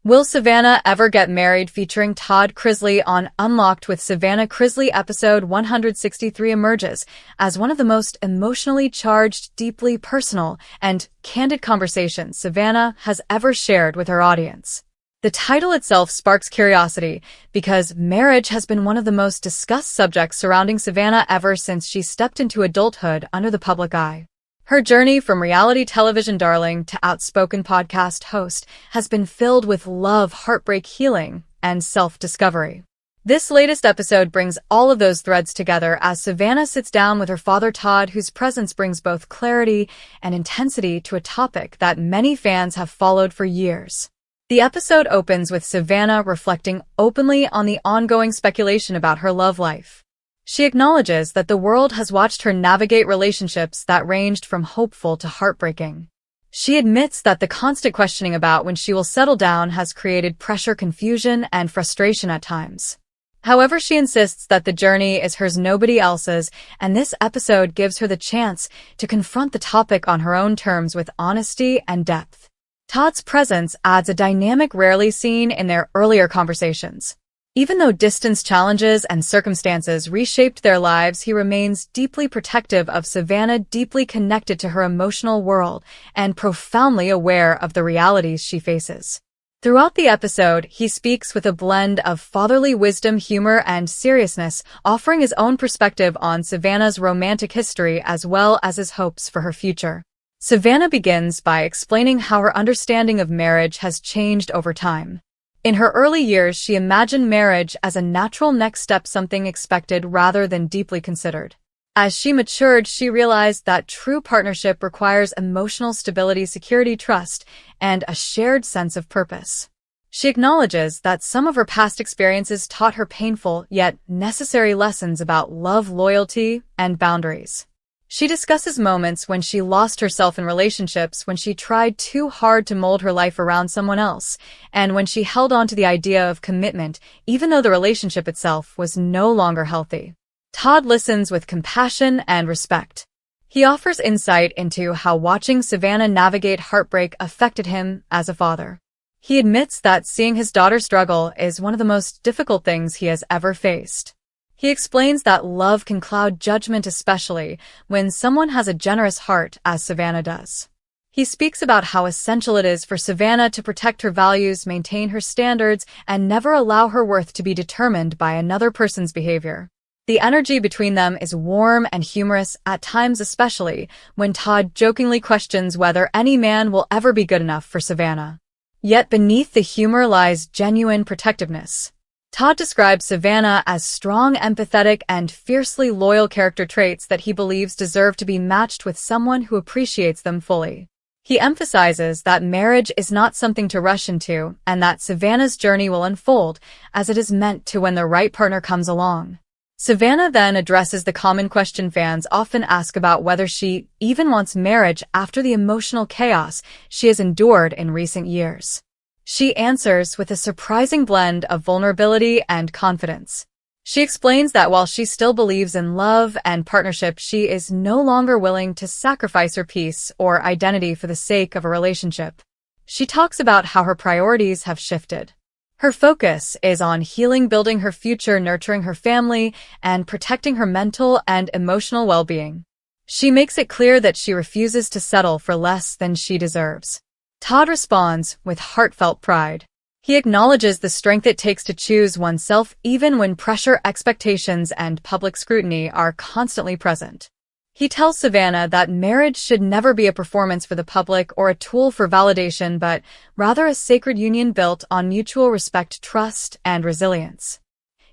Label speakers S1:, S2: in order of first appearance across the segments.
S1: Will Savannah ever get married? Featuring Todd Chrisley on Unlocked with Savannah Chrisley. Episode 163 emerges as one of the most emotionally charged, deeply personal, and candid conversations Savannah has ever shared with her audience. The title itself sparks curiosity because marriage has been one of the most discussed subjects surrounding Savannah ever since she stepped into adulthood under the public eye. Her journey from reality television darling to outspoken podcast host has been filled with love, heartbreak, healing, and self-discovery. This latest episode brings all of those threads together as Savannah sits down with her father Todd, whose presence brings both clarity and intensity to a topic that many fans have followed for years. The episode opens with Savannah reflecting openly on the ongoing speculation about her love life. She acknowledges that the world has watched her navigate relationships that ranged from hopeful to heartbreaking. She admits that the constant questioning about when she will settle down has created pressure, confusion, and frustration at times. However, she insists that the journey is hers, nobody else's, and this episode gives her the chance to confront the topic on her own terms with honesty and depth. Todd's presence adds a dynamic rarely seen in their earlier conversations. Even though distance, challenges, and circumstances reshaped their lives, he remains deeply protective of Savannah, deeply connected to her emotional world, and profoundly aware of the realities she faces. Throughout the episode, he speaks with a blend of fatherly wisdom, humor, and seriousness, offering his own perspective on Savannah's romantic history as well as his hopes for her future. Savannah begins by explaining how her understanding of marriage has changed over time. In her early years, she imagined marriage as a natural next step, something expected rather than deeply considered. As she matured, she realized that true partnership requires emotional stability, security, trust, and a shared sense of purpose. She acknowledges that some of her past experiences taught her painful yet necessary lessons about love, loyalty, and boundaries. She discusses moments when she lost herself in relationships, when she tried too hard to mold her life around someone else, and when she held on to the idea of commitment, even though the relationship itself was no longer healthy. Todd listens with compassion and respect. He offers insight into how watching Savannah navigate heartbreak affected him as a father. He admits that seeing his daughter struggle is one of the most difficult things he has ever faced. He explains that love can cloud judgment, especially when someone has a generous heart, as Savannah does. He speaks about how essential it is for Savannah to protect her values, maintain her standards, and never allow her worth to be determined by another person's behavior. The energy between them is warm and humorous, at times especially when Todd jokingly questions whether any man will ever be good enough for Savannah. Yet beneath the humor lies genuine protectiveness. Todd describes Savannah as strong, empathetic, and fiercely loyal, character traits that he believes deserve to be matched with someone who appreciates them fully. He emphasizes that marriage is not something to rush into, and that Savannah's journey will unfold as it is meant to when the right partner comes along. Savannah then addresses the common question fans often ask about whether she even wants marriage after the emotional chaos she has endured in recent years. She answers with a surprising blend of vulnerability and confidence. She explains that while she still believes in love and partnership, she is no longer willing to sacrifice her peace or identity for the sake of a relationship. She talks about how her priorities have shifted. Her focus is on healing, building her future, nurturing her family, and protecting her mental and emotional well-being. She makes it clear that she refuses to settle for less than she deserves. Todd responds with heartfelt pride. He acknowledges the strength it takes to choose oneself even when pressure, expectations, and public scrutiny are constantly present. He tells Savannah that marriage should never be a performance for the public or a tool for validation, but rather a sacred union built on mutual respect, trust, and resilience.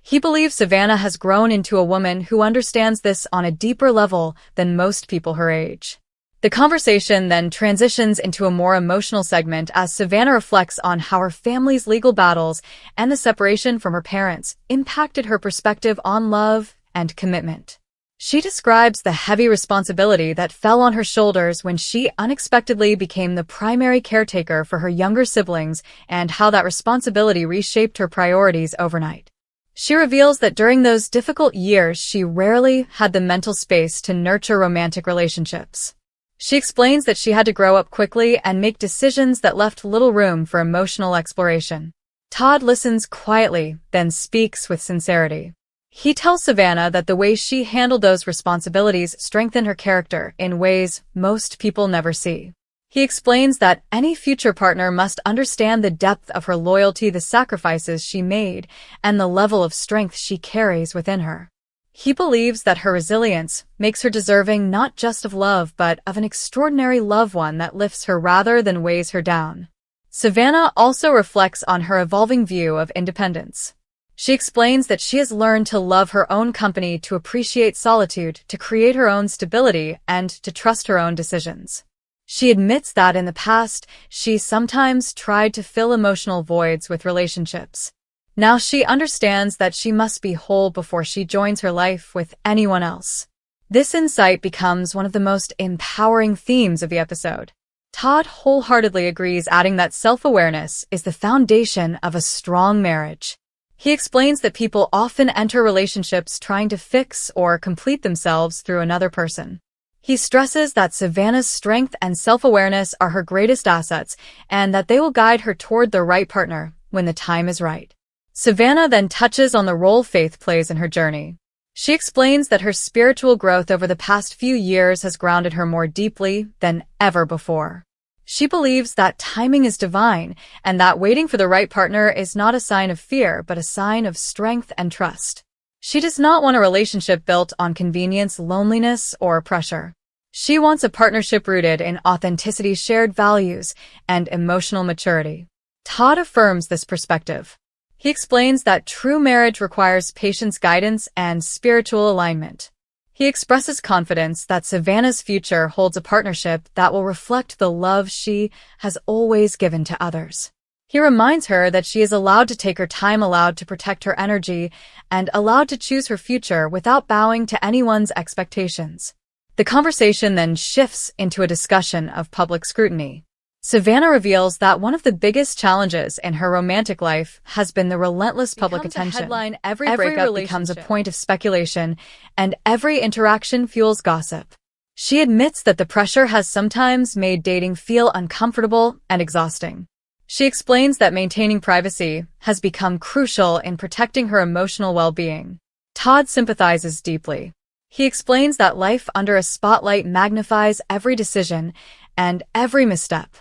S1: He believes Savannah has grown into a woman who understands this on a deeper level than most people her age. The conversation then transitions into a more emotional segment as Savannah reflects on how her family's legal battles and the separation from her parents impacted her perspective on love and commitment. She describes the heavy responsibility that fell on her shoulders when she unexpectedly became the primary caretaker for her younger siblings and how that responsibility reshaped her priorities overnight. She reveals that during those difficult years, she rarely had the mental space to nurture romantic relationships. She explains that she had to grow up quickly and make decisions that left little room for emotional exploration. Todd listens quietly, then speaks with sincerity. He tells Savannah that the way she handled those responsibilities strengthened her character in ways most people never see. He explains that any future partner must understand the depth of her loyalty, the sacrifices she made, and the level of strength she carries within her. He believes that her resilience makes her deserving not just of love but of an extraordinary loved one that lifts her rather than weighs her down. Savannah also reflects on her evolving view of independence. She explains that she has learned to love her own company, to appreciate solitude, to create her own stability, and to trust her own decisions. She admits that in the past, she sometimes tried to fill emotional voids with relationships. Now she understands that she must be whole before she joins her life with anyone else. This insight becomes one of the most empowering themes of the episode. Todd wholeheartedly agrees, adding that self-awareness is the foundation of a strong marriage. He explains that people often enter relationships trying to fix or complete themselves through another person. He stresses that Savannah's strength and self-awareness are her greatest assets and that they will guide her toward the right partner when the time is right. Savannah then touches on the role faith plays in her journey. She explains that her spiritual growth over the past few years has grounded her more deeply than ever before. She believes that timing is divine and that waiting for the right partner is not a sign of fear but a sign of strength and trust. She does not want a relationship built on convenience, loneliness, or pressure. She wants a partnership rooted in authenticity, shared values, and emotional maturity. Todd affirms this perspective. He explains that true marriage requires patience, guidance, and spiritual alignment. He expresses confidence that Savannah's future holds a partnership that will reflect the love she has always given to others. He reminds her that she is allowed to take her time, allowed to protect her energy, and allowed to choose her future without bowing to anyone's expectations. The conversation then shifts into a discussion of public scrutiny. Savannah reveals that one of the biggest challenges in her romantic life has been the relentless public attention. Every breakup becomes a point of speculation, and every interaction fuels gossip. She admits that the pressure has sometimes made dating feel uncomfortable and exhausting. She explains that maintaining privacy has become crucial in protecting her emotional well-being. Todd sympathizes deeply. He explains that life under a spotlight magnifies every decision and every misstep.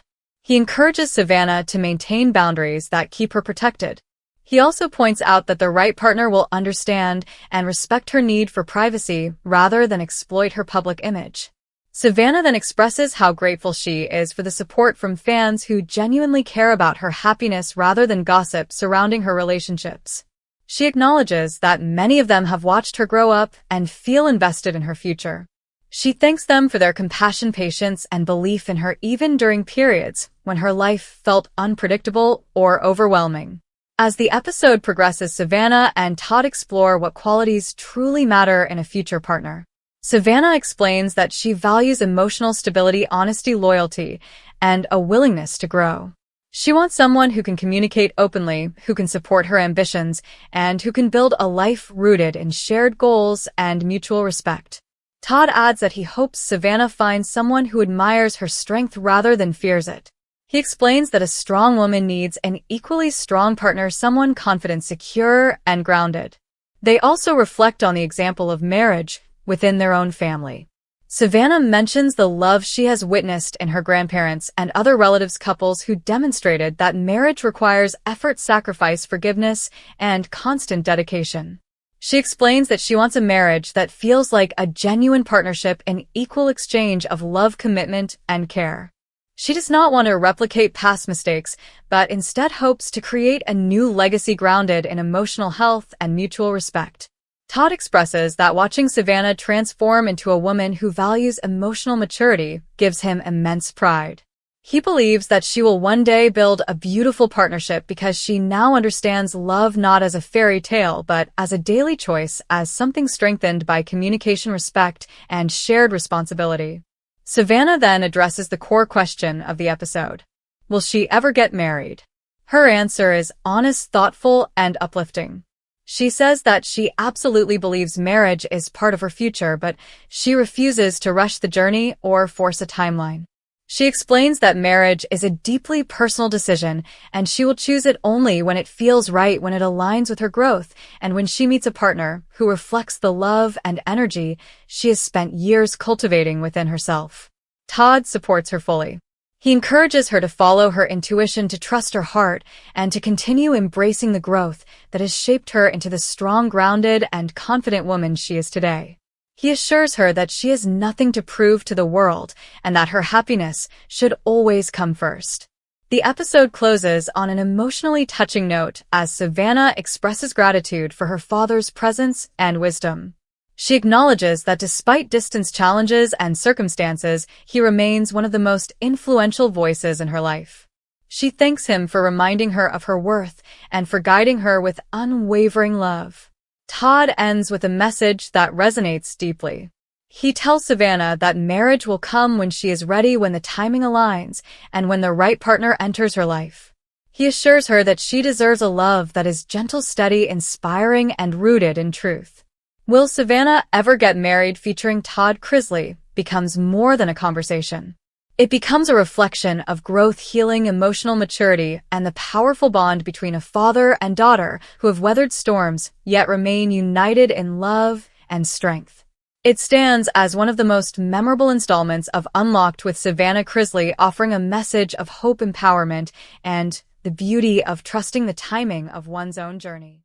S1: He encourages Savannah to maintain boundaries that keep her protected. He also points out that the right partner will understand and respect her need for privacy rather than exploit her public image. Savannah then expresses how grateful she is for the support from fans who genuinely care about her happiness rather than gossip surrounding her relationships. She acknowledges that many of them have watched her grow up and feel invested in her future. She thanks them for their compassion, patience, and belief in her even during periods when her life felt unpredictable or overwhelming. As the episode progresses, Savannah and Todd explore what qualities truly matter in a future partner. Savannah explains that she values emotional stability, honesty, loyalty, and a willingness to grow. She wants someone who can communicate openly, who can support her ambitions, and who can build a life rooted in shared goals and mutual respect. Todd adds that he hopes Savannah finds someone who admires her strength rather than fears it. He explains that a strong woman needs an equally strong partner, someone confident, secure, and grounded. They also reflect on the example of marriage within their own family. Savannah mentions the love she has witnessed in her grandparents and other relatives, couples who demonstrated that marriage requires effort, sacrifice, forgiveness, and constant dedication. She explains that she wants a marriage that feels like a genuine partnership, an equal exchange of love, commitment, and care. She does not want to replicate past mistakes, but instead hopes to create a new legacy grounded in emotional health and mutual respect. Todd expresses that watching Savannah transform into a woman who values emotional maturity gives him immense pride. He believes that she will one day build a beautiful partnership because she now understands love not as a fairy tale but as a daily choice, as something strengthened by communication, respect, and shared responsibility. Savannah then addresses the core question of the episode. Will she ever get married? Her answer is honest, thoughtful, and uplifting. She says that she absolutely believes marriage is part of her future, but she refuses to rush the journey or force a timeline. She explains that marriage is a deeply personal decision, and she will choose it only when it feels right, when it aligns with her growth, and when she meets a partner who reflects the love and energy she has spent years cultivating within herself. Todd supports her fully. He encourages her to follow her intuition, to trust her heart, and to continue embracing the growth that has shaped her into the strong, grounded, and confident woman she is today. He assures her that she has nothing to prove to the world and that her happiness should always come first. The episode closes on an emotionally touching note as Savannah expresses gratitude for her father's presence and wisdom. She acknowledges that despite distance, challenges, and circumstances, he remains one of the most influential voices in her life. She thanks him for reminding her of her worth and for guiding her with unwavering love. Todd ends with a message that resonates deeply. He tells Savannah that marriage will come when she is ready, when the timing aligns, and when the right partner enters her life. He assures her that she deserves a love that is gentle, steady, inspiring, and rooted in truth. Will Savannah ever get married featuring Todd Chrisley becomes more than a conversation. It becomes a reflection of growth, healing, emotional maturity, and the powerful bond between a father and daughter who have weathered storms yet remain united in love and strength. It stands as one of the most memorable installments of Unlocked with Savannah Chrisley, offering a message of hope, empowerment, and the beauty of trusting the timing of one's own journey.